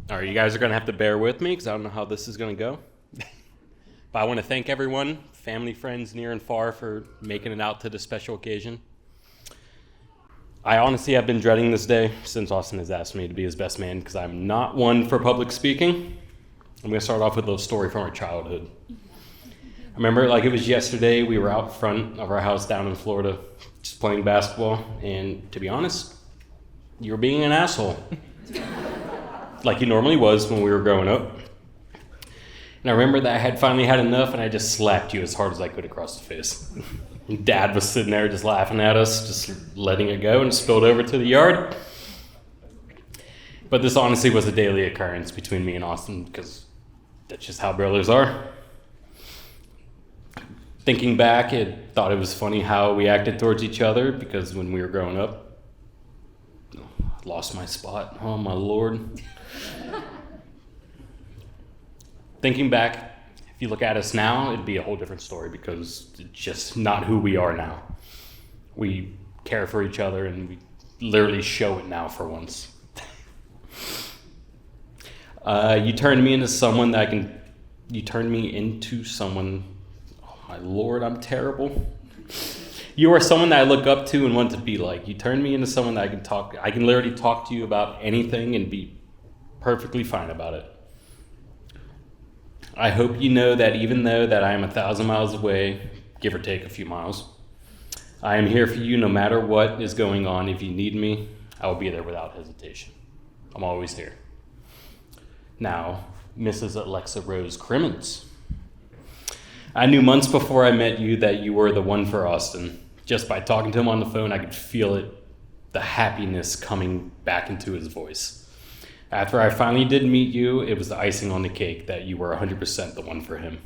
All right, you guys are going to have to bear with me because I don't know how this is going to go. But I want to thank everyone, family, friends, near and far, for making it out to this special occasion. I honestly have been dreading this day since Austin has asked me to be his best man because I'm not one for public speaking. I'm going to start off with a little story from our childhood. I remember it like it was yesterday. We were out front of our house down in Florida just playing basketball. And to be honest, you were being an asshole. Like you normally was when we were growing up. And I remember that I had finally had enough and I just slapped you as hard as I could across the face. And Dad was sitting there just laughing at us, just letting it go, and spilled over to the yard. But this honestly was a daily occurrence between me and Austin because that's just how brothers are. Thinking back, I thought it was funny how we acted towards each other because when we were growing up, I lost my spot. Oh my Lord. Thinking back, if you look at us now, it'd be a whole different story because it's just not who we are now. We care for each other and we literally show it now for once. You turned me into someone, oh my Lord, I'm terrible. You are someone that I look up to and want to be like. You turned me into someone that I can literally talk to you about anything and be perfectly fine about it. I hope you know that even though that I am 1,000 miles away, give or take a few miles, I am here for you no matter what is going on. If you need me, I will be there without hesitation. I'm always here. Now, Mrs. Alexa Rose Crimmins. I knew months before I met you that you were the one for Austin. Just by talking to him on the phone, I could feel it, the happiness coming back into his voice. After I finally did meet you, it was the icing on the cake that you were 100% the one for him.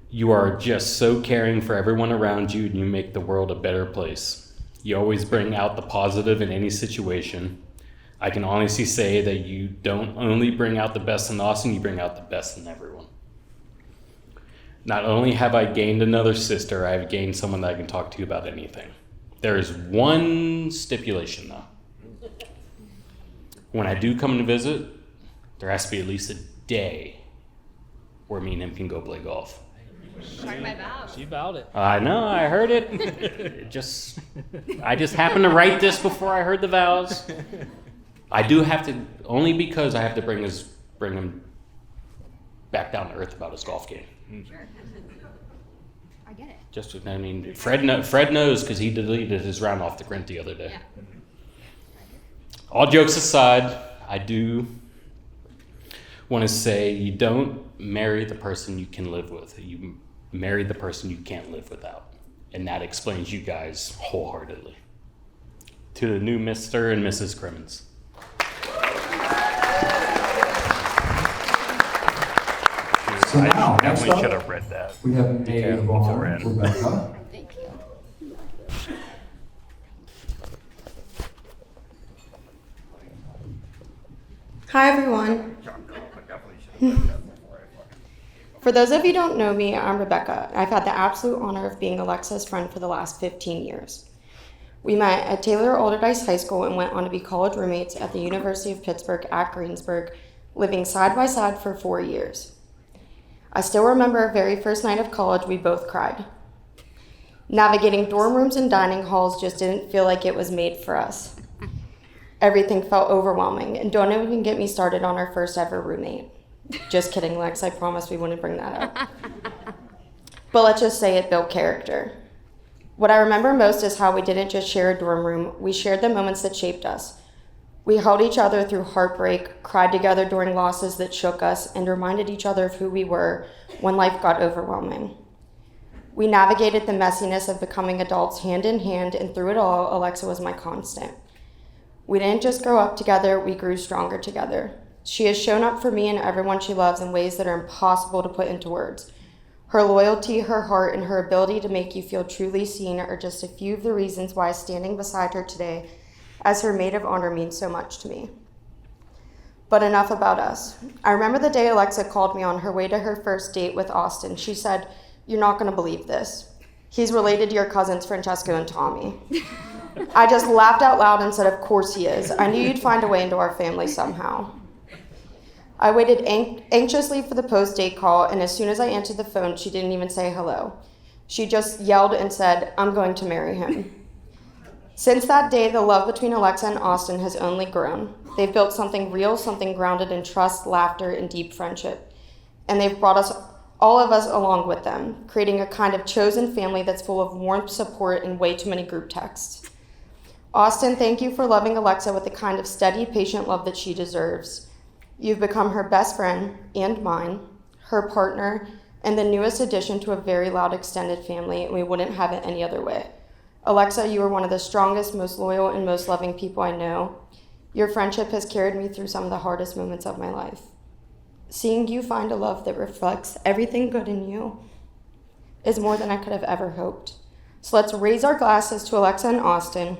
You are just so caring for everyone around you, and you make the world a better place. You always bring out the positive in any situation. I can honestly say that you don't only bring out the best in Austin, you bring out the best in everyone. Not only have I gained another sister, I have gained someone that I can talk to about anything. There is one stipulation, though. When I do come to visit, there has to be at least a day where me and him can go play golf. Part of my vows. She vowed it. I know, I heard it. I just happened to write this before I heard the vows. I do have to, only because I have to bring him back down to earth about his golf game. Sure. I get it. Fred knows because he deleted his round off the print the other day. Yeah. All jokes aside, I do want to say you don't marry the person you can live with. You marry the person you can't live without. And that explains you guys wholeheartedly. To the new Mr. and Mrs. Crimmins. So now, I definitely next up, should have read that. we have Yvonne Rebecca. Thank you. Hi, everyone. For those of you who don't know me, I'm Rebecca. I've had the absolute honor of being Alexa's friend for the last 15 years. We met at Taylor Alderdice High School and went on to be college roommates at the University of Pittsburgh at Greensburg, living side by side for 4 years. I still remember our very first night of college, we both cried. Navigating dorm rooms and dining halls just didn't feel like it was made for us. Everything felt overwhelming, and don't even get me started on our first ever roommate. Just kidding, Lex, I promised we wouldn't bring that up. But let's just say it built character. What I remember most is how we didn't just share a dorm room, we shared the moments that shaped us. We held each other through heartbreak, cried together during losses that shook us, and reminded each other of who we were when life got overwhelming. We navigated the messiness of becoming adults hand in hand, and through it all, Alexa was my constant. We didn't just grow up together, we grew stronger together. She has shown up for me and everyone she loves in ways that are impossible to put into words. Her loyalty, her heart, and her ability to make you feel truly seen are just a few of the reasons why standing beside her today as her maid of honor means so much to me. But enough about us. I remember the day Alexa called me on her way to her first date with Austin. She said, "You're not gonna believe this. He's related to your cousins, Francesco and Tommy." I just laughed out loud and said, "Of course he is. I knew you'd find a way into our family somehow." I waited anxiously for the post-date call, and as soon as I answered the phone, she didn't even say hello. She just yelled and said, "I'm going to marry him." Since that day, the love between Alexa and Austin has only grown. They've built something real, something grounded in trust, laughter, and deep friendship. And they've brought all of us along with them, creating a kind of chosen family that's full of warmth, support, and way too many group texts. Austin, thank you for loving Alexa with the kind of steady, patient love that she deserves. You've become her best friend and mine, her partner, and the newest addition to a very loud extended family, and we wouldn't have it any other way. Alexa, you are one of the strongest, most loyal, and most loving people I know. Your friendship has carried me through some of the hardest moments of my life. Seeing you find a love that reflects everything good in you is more than I could have ever hoped. So let's raise our glasses to Alexa and Austin,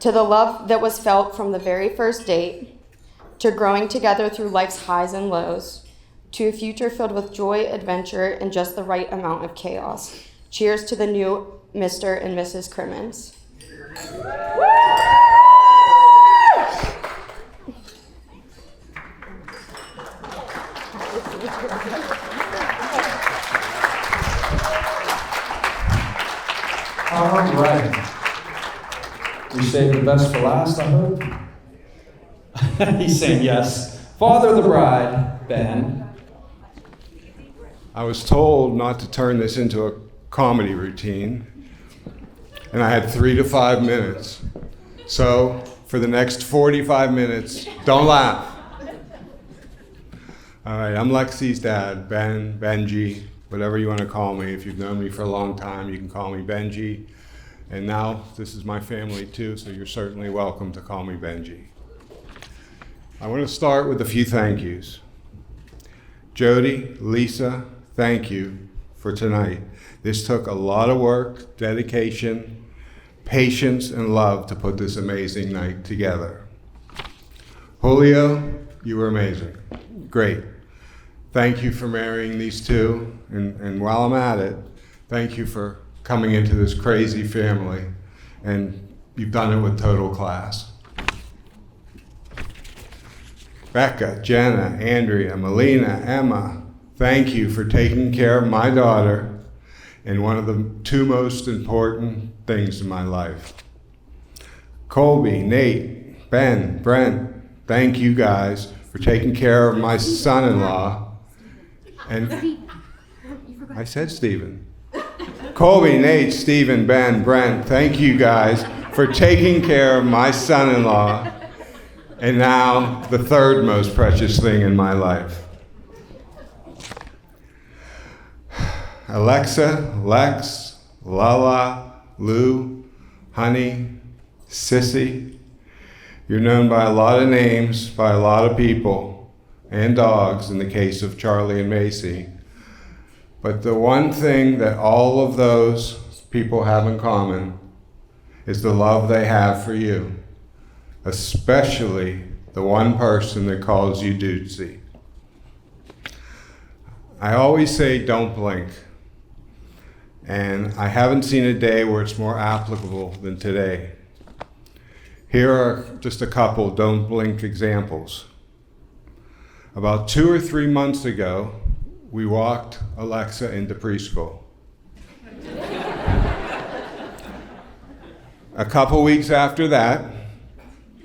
to the love that was felt from the very first date, to growing together through life's highs and lows, to a future filled with joy, adventure, and just the right amount of chaos. Cheers to the new Mr. and Mrs. Crimmins. All right. We saved the best for last, I hope. He's saying yes. Father of the bride, Ben. I was told not to turn this into a comedy routine, and I had 3 to 5 minutes. So, for the next 45 minutes, don't laugh. All right, I'm Lexi's dad, Ben, Benji, whatever you want to call me. If you've known me for a long time, you can call me Benji. And now, this is my family too, so you're certainly welcome to call me Benji. I want to start with a few thank yous. Jody, Lisa, thank you for tonight. This took a lot of work, dedication, patience, and love to put this amazing night together. Julio, you were amazing. Great. Thank you for marrying these two. And while I'm at it, thank you for coming into this crazy family. And you've done it with total class. Becca, Jenna, Andrea, Melina, Emma, thank you for taking care of my daughter and one of the 2 most important things in my life. Colby, Nate, Ben, Brent, thank you guys for taking care of my son-in-law. And I said Stephen. Colby, Nate, Stephen, Ben, Brent, thank you guys for taking care of my son-in-law. And now, the 3rd most precious thing in my life. Alexa, Lex, Lala, Lou, Honey, Sissy. You're known by a lot of names, by a lot of people, and dogs in the case of Charlie and Macy. But the one thing that all of those people have in common is the love they have for you. Especially the one person that calls you Dudesy. I always say don't blink, and I haven't seen a day where it's more applicable than today. Here are just a couple don't blink examples. About 2 or 3 months ago, we walked Alexa into preschool. A couple weeks after that,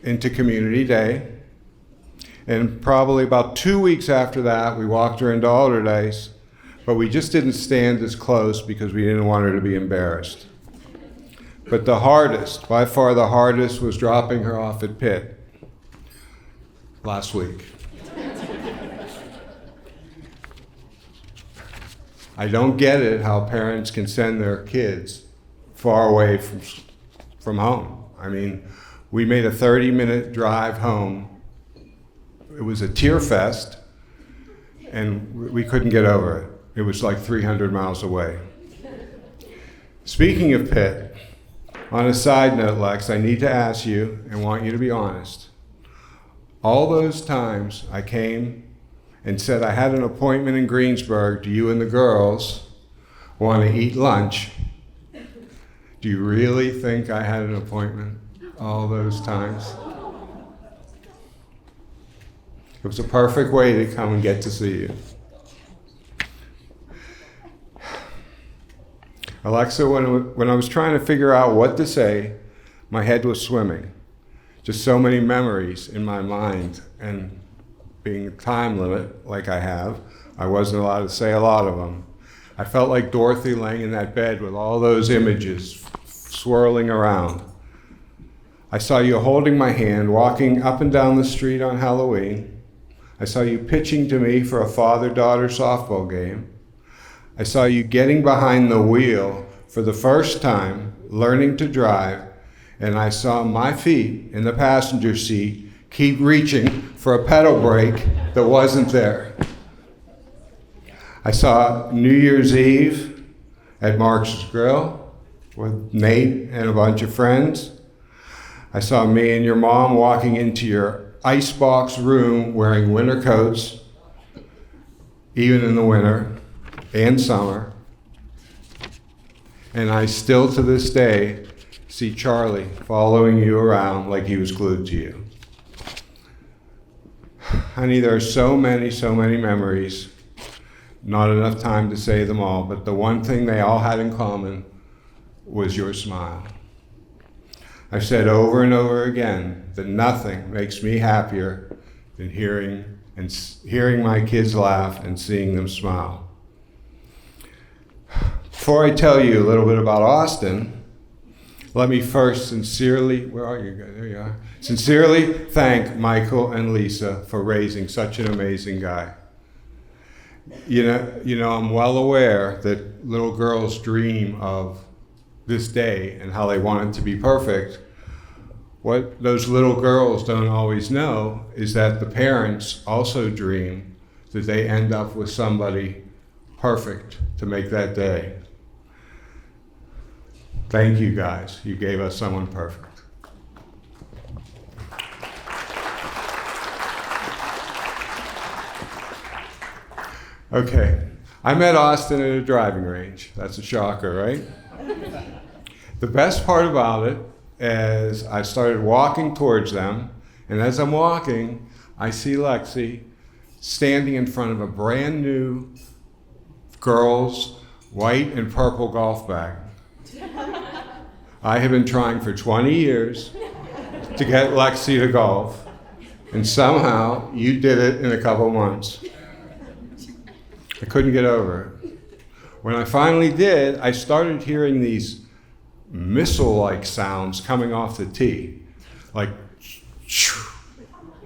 into Community Day, and probably about 2 weeks after that, we walked her into Alder Days, but we just didn't stand as close because we didn't want her to be embarrassed. But the hardest, by far the hardest, was dropping her off at Pitt last week. I don't get it how parents can send their kids far away from home. I mean, we made a 30-minute drive home. It was a tear fest, and we couldn't get over it. It was like 300 miles away. Speaking of Pitt, on a side note, Lex, I need to ask you and want you to be honest. All those times I came and said I had an appointment in Greensburg, do you and the girls want to eat lunch? Do you really think I had an appointment all those times? It was a perfect way to come and get to see you. Alexa, when I was trying to figure out what to say, my head was swimming. Just so many memories in my mind, and being a time limit like I have, I wasn't allowed to say a lot of them. I felt like Dorothy laying in that bed with all those images swirling around. I saw you holding my hand, walking up and down the street on Halloween. I saw you pitching to me for a father-daughter softball game. I saw you getting behind the wheel for the first time, learning to drive, and I saw my feet in the passenger seat keep reaching for a pedal brake that wasn't there. I saw New Year's Eve at Mark's Grill with Nate and a bunch of friends. I saw me and your mom walking into your icebox room wearing winter coats, even in the winter and summer. And I still to this day see Charlie following you around like he was glued to you. Honey, there are so many memories. Not enough time to say them all, but the one thing they all had in common was your smile. I've said over and over again that nothing makes me happier than hearing my kids laugh and seeing them smile. Before I tell you a little bit about Austin, let me first sincerely thank Michael and Lisa for raising such an amazing guy. You know, I'm well aware that little girls dream of this day and how they want it to be perfect. What those little girls don't always know is that the parents also dream that they end up with somebody perfect to make that day. Thank you guys. You gave us someone perfect. Okay, I met Austin at a driving range. That's a shocker, right? The best part about it is I started walking towards them, and as I'm walking, I see Lexi standing in front of a brand new girl's white and purple golf bag. I have been trying for 20 years to get Lexi to golf, and somehow you did it in a couple months. I couldn't get over it. When I finally did, I started hearing these missile-like sounds coming off the tee, like,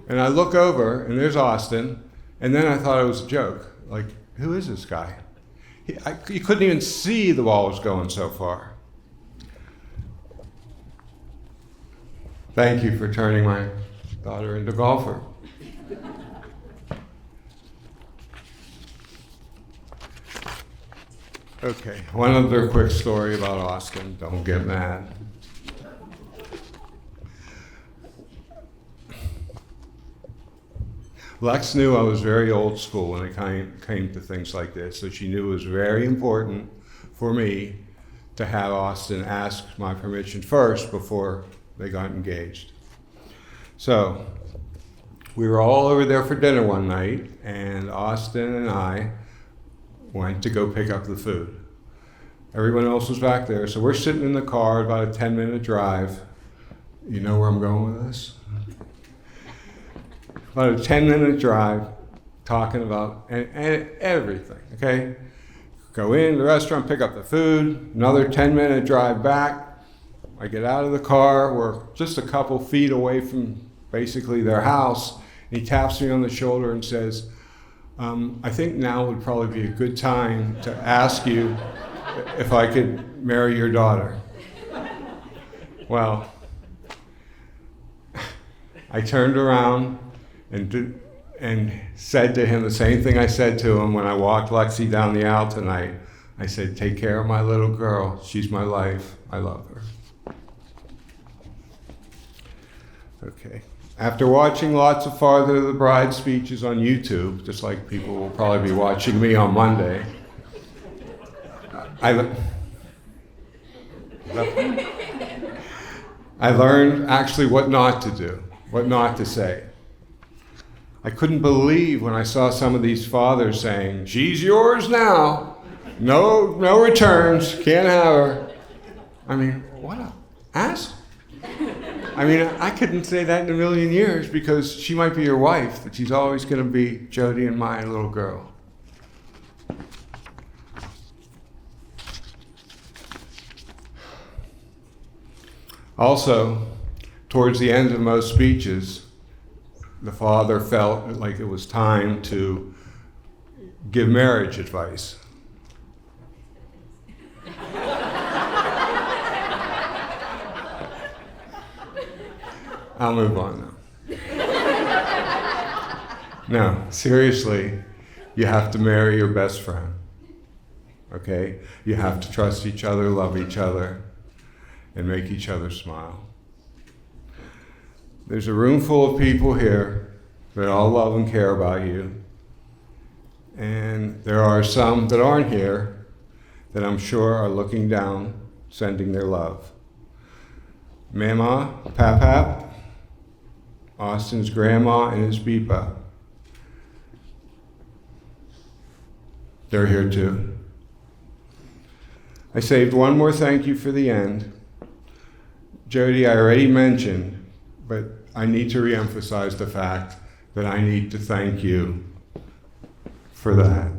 and I look over, and there's Austin, and then I thought it was a joke. Like, who is this guy? You couldn't even see the ball was going so far. Thank you for turning my daughter into a golfer. Okay, one other quick story about Austin. Don't get mad. Lex knew I was very old school when it came to things like this, so she knew it was very important for me to have Austin ask my permission first before they got engaged. So we were all over there for dinner one night, and Austin and I went to go pick up the food. Everyone else was back there, so we're sitting in the car, about a 10-minute drive. You know where I'm going with this? About a 10-minute drive, talking about everything, okay? Go in the restaurant, pick up the food, another 10-minute drive back. I get out of the car, we're just a couple feet away from basically their house, and he taps me on the shoulder and says, I think now would probably be a good time to ask you if I could marry your daughter. Well, I turned around and said to him the same thing I said to him when I walked Lexi down the aisle tonight. I said, take care of my little girl. She's my life. I love her. Okay. After watching lots of Father to the Bride speeches on YouTube, just like people will probably be watching me on Monday, I learned actually what not to do, what not to say. I couldn't believe when I saw some of these fathers saying, "She's yours now. No returns. Can't have her." I mean, what a ass. I mean, I couldn't say that in a million years because she might be your wife, but she's always going to be Jody and my little girl. Also, towards the end of most speeches, the father felt like it was time to give marriage advice. I'll move on now. No, seriously, you have to marry your best friend, okay? You have to trust each other, love each other, and make each other smile. There's a room full of people here that all love and care about you. And there are some that aren't here that I'm sure are looking down, sending their love. Mama, Pap, Austin's grandma, and his Beepa. They're here too. I saved one more thank you for the end. Jody, I already mentioned, but I need to reemphasize the fact that I need to thank you for that.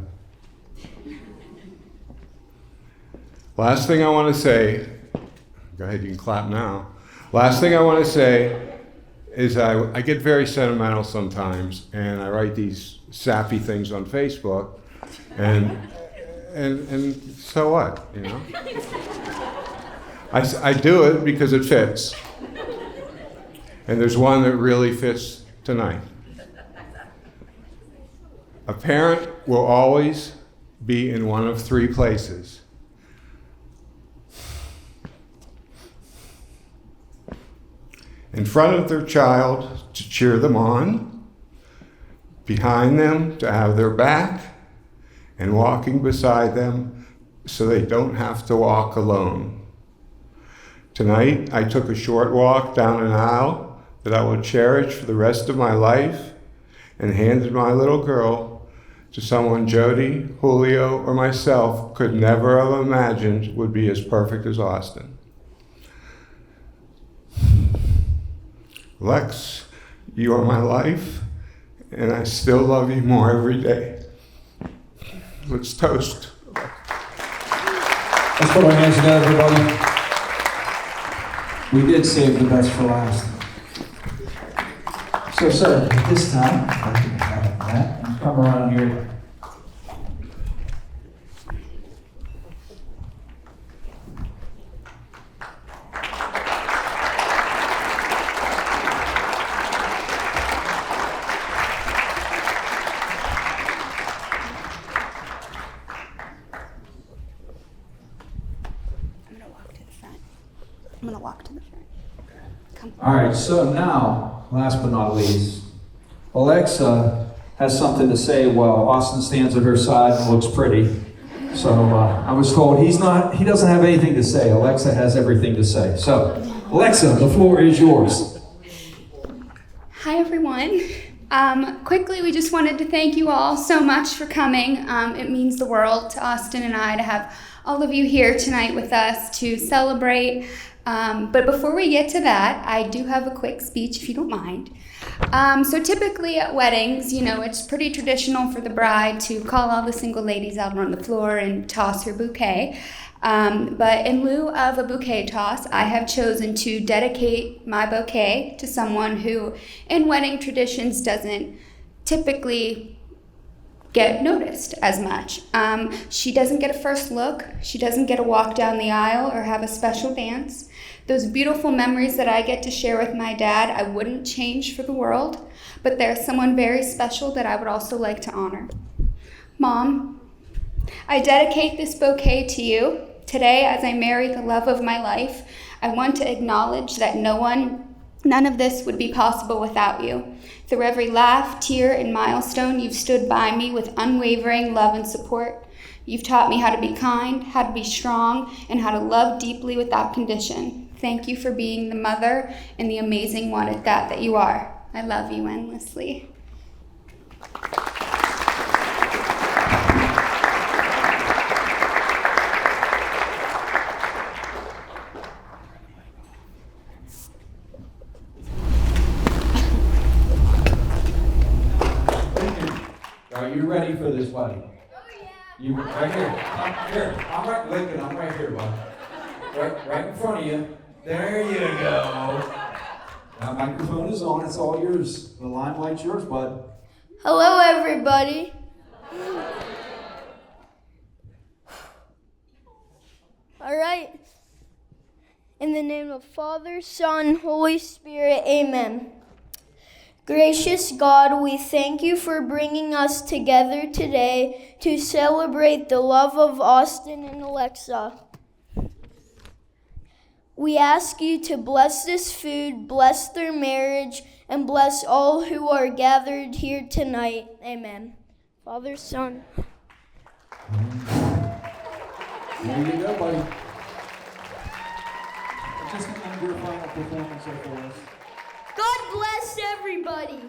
Last thing I want to say, go ahead, you can clap now. Last thing I want to say is I get very sentimental sometimes, and I write these sappy things on Facebook, and so what, you know? I do it because it fits. And there's one that really fits tonight. A parent will always be in one of three places. In front of their child to cheer them on, behind them to have their back, and walking beside them so they don't have to walk alone. Tonight, I took a short walk down an aisle that I will cherish for the rest of my life and handed my little girl to someone Jody, Julio, or myself could never have imagined would be as perfect as Austin. Lex, you are my life, and I still love you more every day. Let's toast. Let's put our hands together, everybody. We did save the best for last. So, sir, at this time, if I can have that, and come around here. I'm gonna walk to the front. Come. All right, so now, last but not least, Alexa has something to say while Austin stands at her side and looks pretty. So I was told he doesn't have anything to say. Alexa has everything to say. So, Alexa, the floor is yours. Hi, everyone. Quickly, we just wanted to thank you all so much for coming. It means the world to Austin and I to have all of you here tonight with us to celebrate. But before we get to that, I do have a quick speech, if you don't mind. So typically at weddings, it's pretty traditional for the bride to call all the single ladies out on the floor and toss her bouquet. But in lieu of a bouquet toss, I have chosen to dedicate my bouquet to someone who, in wedding traditions, doesn't typically get noticed as much. She doesn't get a first look. She doesn't get a walk down the aisle or have a special dance. Those beautiful memories that I get to share with my dad, I wouldn't change for the world, but there's someone very special that I would also like to honor. Mom, I dedicate this bouquet to you. Today, as I marry the love of my life, I want to acknowledge that none of this would be possible without you. Through every laugh, tear, and milestone, you've stood by me with unwavering love and support. You've taught me how to be kind, how to be strong, and how to love deeply without condition. Thank you for being the mother and the amazing one at that you are. I love you endlessly. you ready for this, buddy? Oh, yeah. You right here. Here. I'm right, Lincoln, I'm right here, bud. Right in front of you. There you go. That microphone is on. It's all yours. The limelight's yours, bud. Hello, everybody. All right. In the name of Father, Son, Holy Spirit, amen. Gracious God, we thank you for bringing us together today to celebrate the love of Austin and Alexa. We ask you to bless this food, bless their marriage, and bless all who are gathered here tonight. Amen. Father, Son. There you go, buddy. Just an end your final performance for us. God bless everybody.